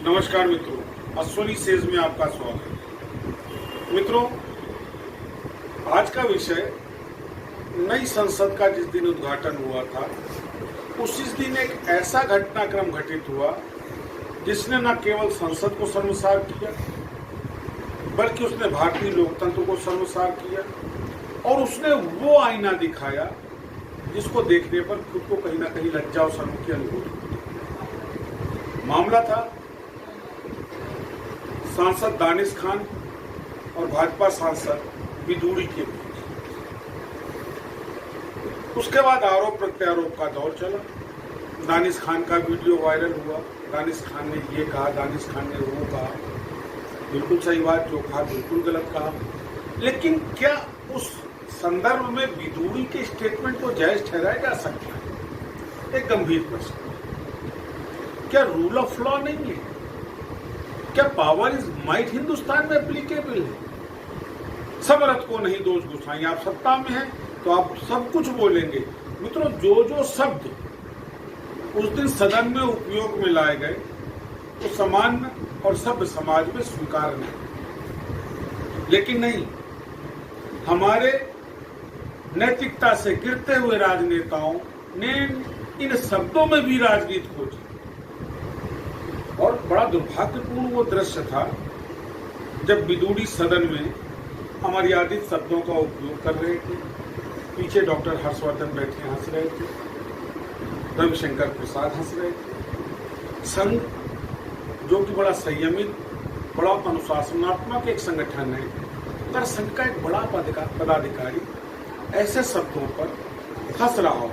नमस्कार मित्रों, अश्वनी सेज में आपका स्वागत है। मित्रों, आज का विषय नई संसद का जिस दिन उद्घाटन हुआ था उसी दिन एक ऐसा घटनाक्रम घटित हुआ जिसने न केवल संसद को शर्मसार किया बल्कि उसने भारतीय लोकतंत्र को शर्मसार किया और उसने वो आईना दिखाया जिसको देखने पर खुद को कहीं ना कहीं लज्जा और शर्म की अनुभूति होती। मामला था सांसद दानिश खान और भाजपा सांसद विदुड़ी के बीच। उसके बाद आरोप प्रत्यारोप का दौर चला। दानिश खान का वीडियो वायरल हुआ। दानिश खान ने ये कहा, दानिश खान ने वो कहा, बिल्कुल सही बात, जो कहा बिल्कुल गलत कहा। लेकिन क्या उस संदर्भ में विदुड़ी के स्टेटमेंट को जायज ठहराया जा सकता है? एक गंभीर प्रश्न। क्या रूल ऑफ लॉ नहीं है? क्या पावर इज माइट हिंदुस्तान में एप्लीकेबल है? सब रथ को नहीं दोष घुसाएं। आप सत्ता में हैं तो आप सब कुछ बोलेंगे। मित्रों, जो शब्द उस दिन सदन में उपयोग में लाए गए वो सामान्य और सभ्य समाज में स्वीकार नहीं। लेकिन नहीं, हमारे नैतिकता से गिरते हुए राजनेताओं ने इन शब्दों में भी राजनीति खोजी और बड़ा दुर्भाग्यपूर्ण वो दृश्य था जब विदुड़ी सदन में अमर्यादित शब्दों का उपयोग कर रहे थे। पीछे डॉक्टर हर्षवर्धन बैठे हंस रहे थे, रविशंकर प्रसाद हंस रहे थे। संघ, जो कि बड़ा संयमित, बड़ा अनुशासनात्मक एक संगठन है, अगर संघ का एक बड़ा पदाधिकारी ऐसे शब्दों पर हंस रहा हो,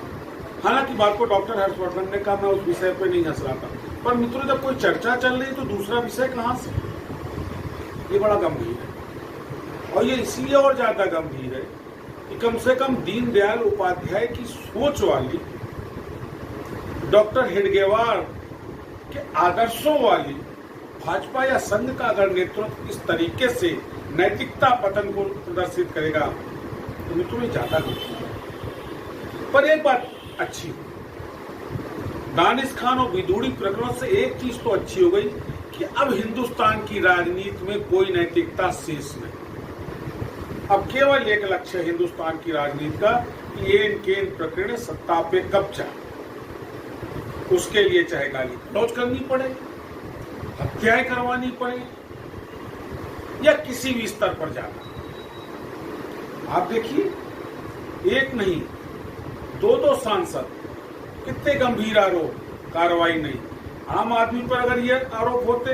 हालांकि बात को डॉक्टर हर्षवर्धन ने कहा, मैं उस विषय पर नहीं हंस रहा था, पर मित्रों जब कोई चर्चा चल रही तो दूसरा विषय कहां से? ये बड़ा गंभीर है और ये इसलिए और ज्यादा गंभीर है कि कम से कम दीनदयाल उपाध्याय की सोच वाली, डॉक्टर हेडगेवार के आदर्शों वाली भाजपा या संघ का अगर नेतृत्व इस तरीके से नैतिकता पतन को प्रदर्शित करेगा तो मित्रों ये ज्यादा गंभीर है। पर एक बात अच्छी, दानिश खान और विदुड़ी प्रकरण से एक चीज तो अच्छी हो गई कि अब हिंदुस्तान की राजनीति में कोई नैतिकता शेष नहीं। अब केवल एक लक्ष्य है हिंदुस्तान की राजनीति का कि इनके प्रकरण सत्ता पे कब्जा, उसके लिए चाहे गाली गलौज करनी पड़े, हत्याएं करवानी पड़े या किसी भी स्तर पर जाना। आप देखिए, एक नहीं दो सांसद, कितने गंभीर आरोप, कार्रवाई नहीं। आम आदमी पर अगर ये आरोप होते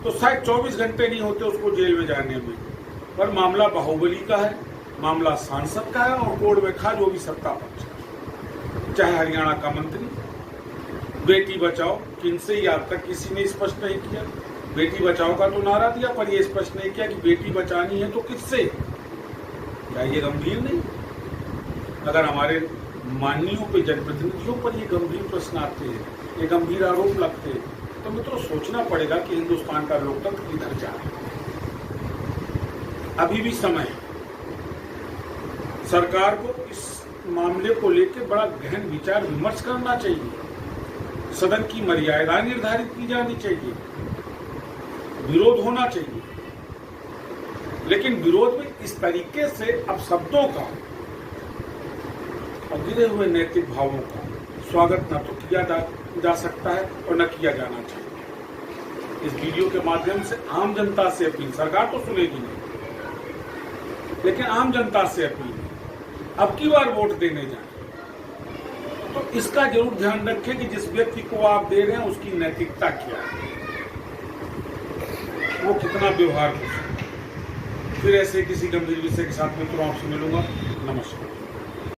तो शायद 24 घंटे नहीं होते उसको जेल में जाने में। पर मामला बाहुबली का है, मामला सांसद का है और कोर्ट में खा जो भी सत्ता पक्ष है, चाहे हरियाणा का मंत्री। बेटी बचाओ, किनसे ही आज तक किसी ने स्पष्ट नहीं किया। बेटी बचाओ का तो नारा दिया पर यह स्पष्ट नहीं किया कि बेटी बचानी है तो किससे। क्या ये गंभीर नहीं? अगर हमारे माननीयों पे, जनप्रतिनिधियों पर ये गंभीर प्रश्न आते हैं, ये गंभीर आरोप लगते हैं, तो मित्रों सोचना पड़ेगा कि हिंदुस्तान का लोकतंत्र किधर जा रहा है। अभी भी समय है। सरकार को इस मामले को लेकर बड़ा गहन विचार विमर्श करना चाहिए। सदन की मर्यादा निर्धारित की जानी चाहिए, विरोध होना चाहिए, लेकिन विरोध में इस तरीके से अब शब्दों का और गिरे हुए नैतिक भावों का स्वागत न तो किया जा सकता है और न किया जाना चाहिए। इस वीडियो के माध्यम से आम जनता से अपील, सरकार तो सुनेगी नहीं, लेकिन आम जनता से अपील, अब की बार वोट देने जाए तो इसका जरूर ध्यान रखें कि जिस व्यक्ति को आप दे रहे हैं उसकी नैतिकता क्या है, वो कितना व्यवहार कर सकता है। फिर ऐसे किसी गंभीर विषय के साथ मित्रों आपसे मिलूंगा। नमस्कार।